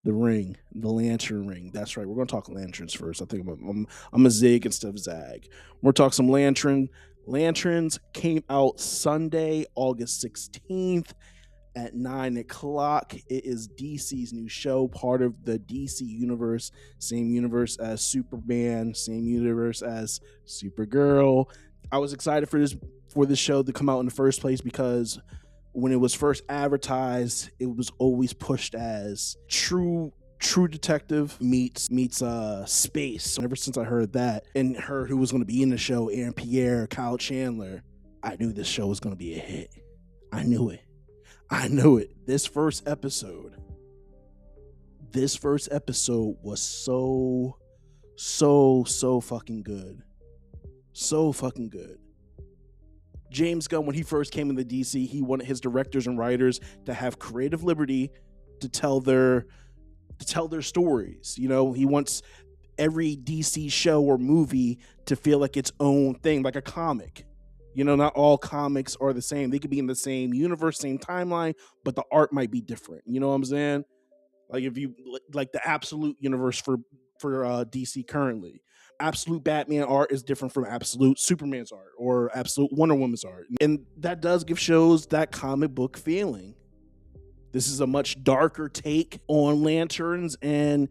The ring, the lantern ring. That's right. We're going to talk lanterns first. I think I'm a zig instead of zag. We're talking some lanterns came out Sunday, August 16th at 9 o'clock. It is DC's new show, part of the DC universe, same universe as Superman, same universe as Supergirl. I was excited for this show to come out in the first place because when it was first advertised, it was always pushed as True Detective meets space. Ever since I heard that and heard who was going to be in the show, Aaron Pierre, Kyle Chandler, I knew this show was going to be a hit. I knew it. This first episode was so fucking good. So fucking good. James Gunn, when he first came into DC, he wanted his directors and writers to have creative liberty to tell their stories. You know, he wants every DC show or movie to feel like its own thing, like a comic. You know, not all comics are the same. They could be in the same universe, same timeline, but the art might be different. You know what I'm saying? Like if you like the absolute universe for DC currently. Absolute Batman art is different from absolute Superman's art or absolute Wonder Woman's art. And that does give shows that comic book feeling. This is a much darker take on lanterns, and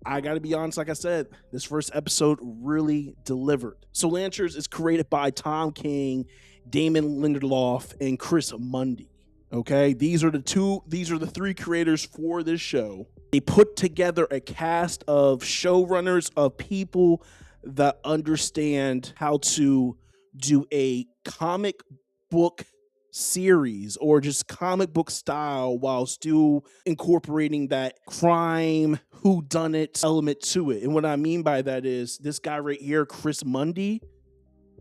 I gotta be honest, like I said, this first episode really delivered. So Lanterns is created by Tom King, Damon Lindelof, and Chris Mundy. Okay, these are the three creators for this show. They put together a cast of showrunners, of people that understand how to do a comic book series or just comic book style while still incorporating that crime whodunit element to it. And what I mean by that is this guy right here, Chris Mundy,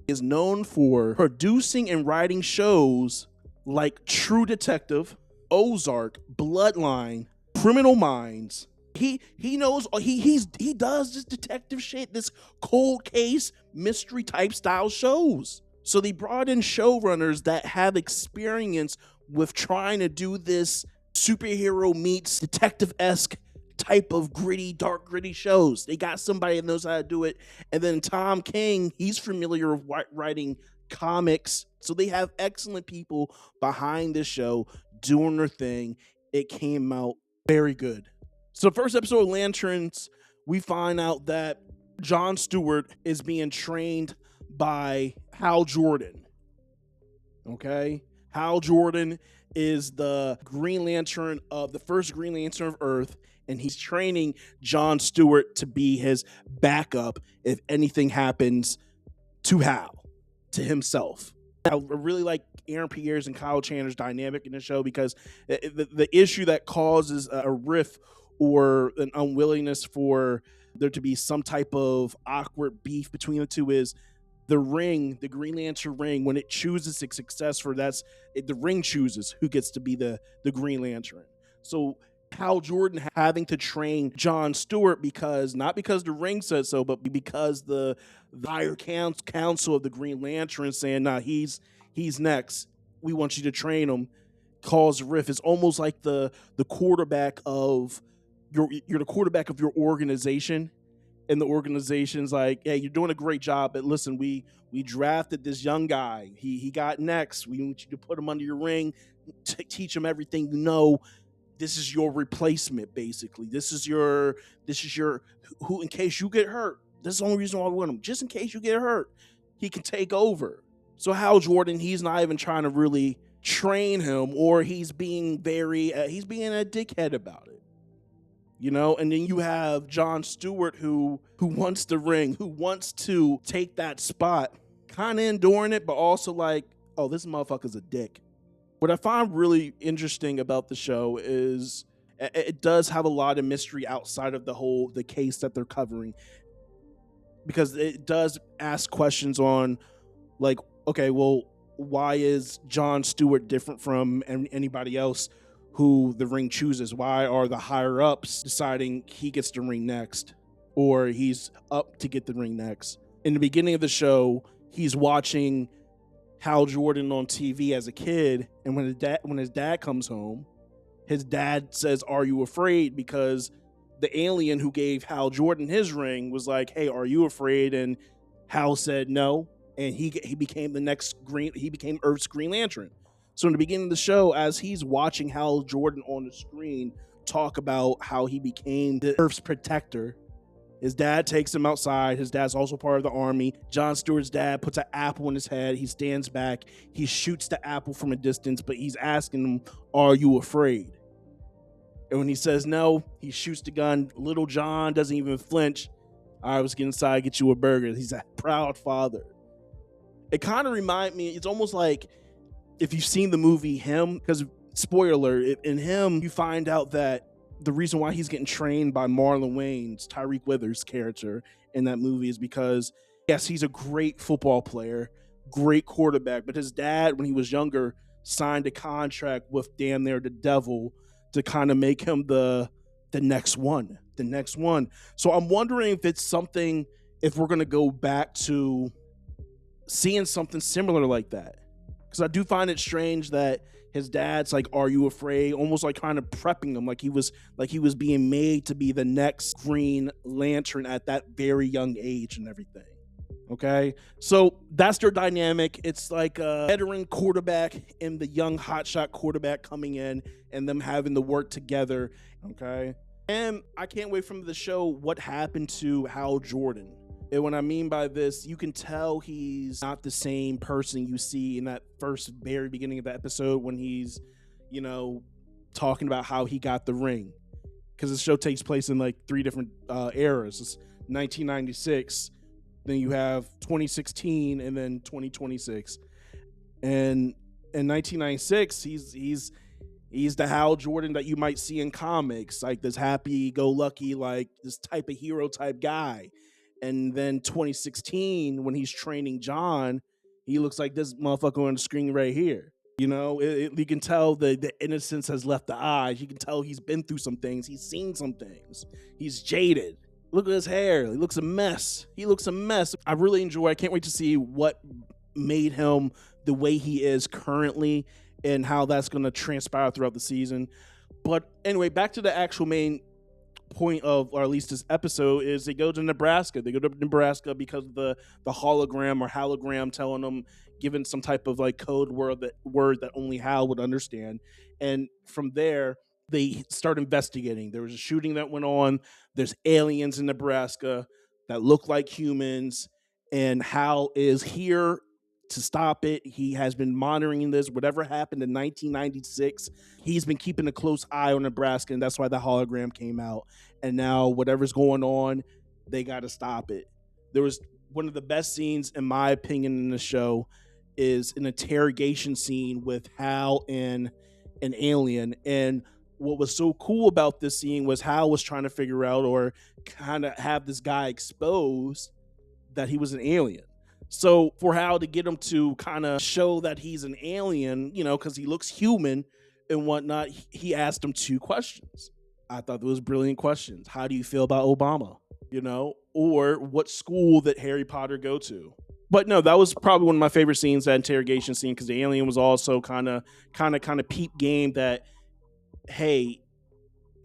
is known for producing and writing shows like True Detective, Ozark, Bloodline, Criminal Minds. He knows he does this detective shit, this cold case mystery type style shows. So they brought in showrunners that have experience with trying to do this superhero meets detective-esque type of dark gritty shows. They got somebody that knows how to do it. And then Tom King, he's familiar with writing comics. So they have excellent people behind this show doing their thing. It came out very good. So the first episode of Lanterns, we find out that John Stewart is being trained by Hal Jordan. Okay? Hal Jordan is the Green Lantern of the first Green Lantern of Earth, and he's training John Stewart to be his backup if anything happens to Hal, to himself. I really like Aaron Pierre's and Kyle Chandler's dynamic in the show because the issue that causes a rift or an unwillingness for there to be some type of awkward beef between the two is the ring, the Green Lantern ring, when it chooses its successor, the ring chooses who gets to be the Green Lantern. So Hal Jordan having to train John Stewart not because the ring said so, but because the higher council of the Green Lantern saying, nah, he's next. We want you to train him. Cause a riff. It's almost like the quarterback of you're the quarterback of your organization, and the organization's like, hey, you're doing a great job, but listen, we drafted this young guy. He got next. We want you to put him under your ring, teach him everything you know. This is your replacement, basically. This is your who, in case you get hurt. This is the only reason why we want him. Just in case you get hurt, he can take over. So Hal Jordan, he's not even trying to really train him, or he's being he's being a dickhead about it. You know, and then you have John Stewart who wants the ring, who wants to take that spot, kind of enduring it, but also like, oh, this motherfucker's a dick. What I find really interesting about the show is it does have a lot of mystery outside of the case that they're covering, because it does ask questions on like, okay, well, why is John Stewart different from anybody else who the ring chooses? Why are the higher ups deciding he gets the ring next, or he's up to get the ring next? In the beginning of the show, he's watching Hal Jordan on TV as a kid, and when his dad comes home, his dad says, "Are you afraid?" Because the alien who gave Hal Jordan his ring was like, "Hey, are you afraid?" And Hal said no, and he became he became Earth's Green Lantern. So in the beginning of the show, as he's watching Hal Jordan on the screen talk about how he became the Earth's protector, his dad takes him outside. His dad's also part of the army. Jon Stewart's dad puts an apple in his head. He stands back. He shoots the apple from a distance, but he's asking him, "Are you afraid?" And when he says no, he shoots the gun. Little John doesn't even flinch. "All right, let's get inside, get you a burger." He's a proud father. It kind of reminds me, it's almost like if you've seen the movie Him, because spoiler, in Him, you find out that the reason why he's getting trained by Marlon Wayne's Tyreek Withers character in that movie is because, yes, he's a great football player, great quarterback, but his dad, when he was younger, signed a contract with damn near the devil to kind of make him the next one. So I'm wondering if it's something, if we're going to go back to seeing something similar like that. Because I do find it strange that his dad's like, "Are you afraid?" Almost like kind of prepping him, like he was being made to be the next Green Lantern at that very young age and everything. Okay, so that's their dynamic. It's like a veteran quarterback and the young hotshot quarterback coming in and them having to work together. Okay, and I can't wait from the show what happened to Hal Jordan. And what I mean by this, you can tell he's not the same person you see in that very beginning of the episode when he's, talking about how he got the ring. Because the show takes place in like 3 different eras. It's 1996, then you have 2016, and then 2026. And in 1996, he's the Hal Jordan that you might see in comics, like this happy-go-lucky, like this type of hero type guy. And then 2016, when he's training John, he looks like this motherfucker on the screen right here. You can tell the innocence has left the eyes. You can tell he's been through some things. He's seen some things. He's jaded. Look at his hair. He looks a mess. I really enjoy it. I can't wait to see what made him the way he is currently and how that's going to transpire throughout the season. But anyway, back to the actual main point of, or at least this episode, is they go to Nebraska. They go to Nebraska because of the hologram telling them, given some type of like code word that only Hal would understand. And from there, they start investigating. There was a shooting that went on. There's aliens in Nebraska that look like humans, and Hal is here to stop it. He has been monitoring this. Whatever happened in 1996, he's been keeping a close eye on Nebraska, and that's why the hologram came out. And now whatever's going on, they got to stop it. There was one of the best scenes, in my opinion, in the show is an interrogation scene with Hal and an alien. And what was so cool about this scene was Hal was trying to figure out, or kind of have this guy exposed, that he was an alien. So for Hal to get him to kind of show that he's an alien, because he looks human and whatnot, he asked him 2 questions. I thought those brilliant questions. How do you feel about Obama? Or what school did Harry Potter go to? But no, that was probably one of my favorite scenes, that interrogation scene, because the alien was also kind of peep game that, hey,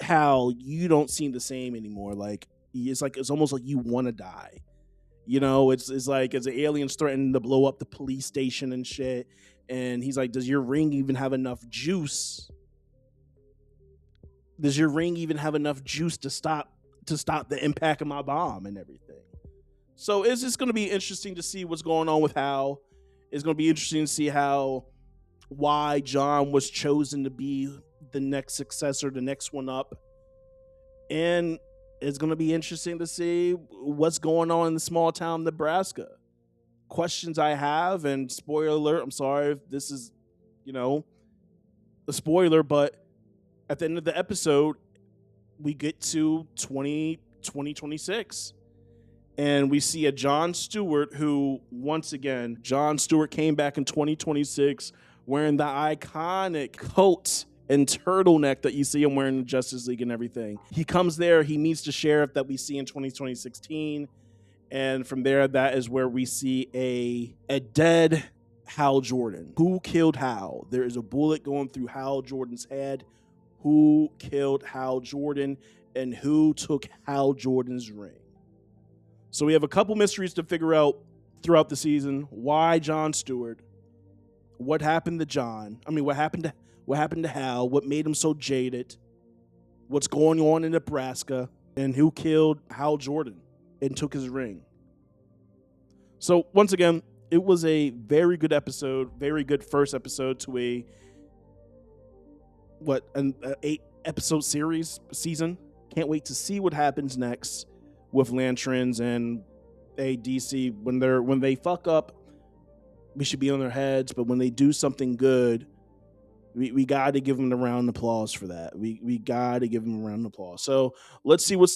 Hal, you don't seem the same anymore. It's almost like you want to die. It's like, as the aliens threatening to blow up the police station and shit, and he's like, does your ring even have enough juice? Does your ring even have enough juice to stop the impact of my bomb and everything? So it's just going to be interesting to see what's going on with Hal. It's going to be interesting to see why John was chosen to be the next successor, the next one up. And it's going to be interesting to see what's going on in the small town Nebraska. Questions I have, and spoiler alert, I'm sorry if this is, a spoiler, but at the end of the episode, we get to 2026. And we see a Jon Stewart who, once again, Jon Stewart came back in 2026 wearing the iconic coat and turtleneck that you see him wearing in Justice League and everything. He comes there, he meets the sheriff that we see in 2016, and from there, that is where we see a dead Hal Jordan. Who killed Hal? There is a bullet going through Hal Jordan's head. Who killed Hal Jordan? and who took Hal Jordan's ring. So we have a couple mysteries to figure out throughout the season. Why Jon Stewart? What happened to John? I mean, what happened to Hal? What made him so jaded? What's going on in Nebraska? And who killed Hal Jordan and took his ring? So once again, it was a very good episode, very good first episode to an 8-episode season. Can't wait to see what happens next with Lanterns and DC. When they fuck up, we should be on their heads, but when they do something good, we got to give them a round of applause for that. We got to give them a round of applause. So let's see what's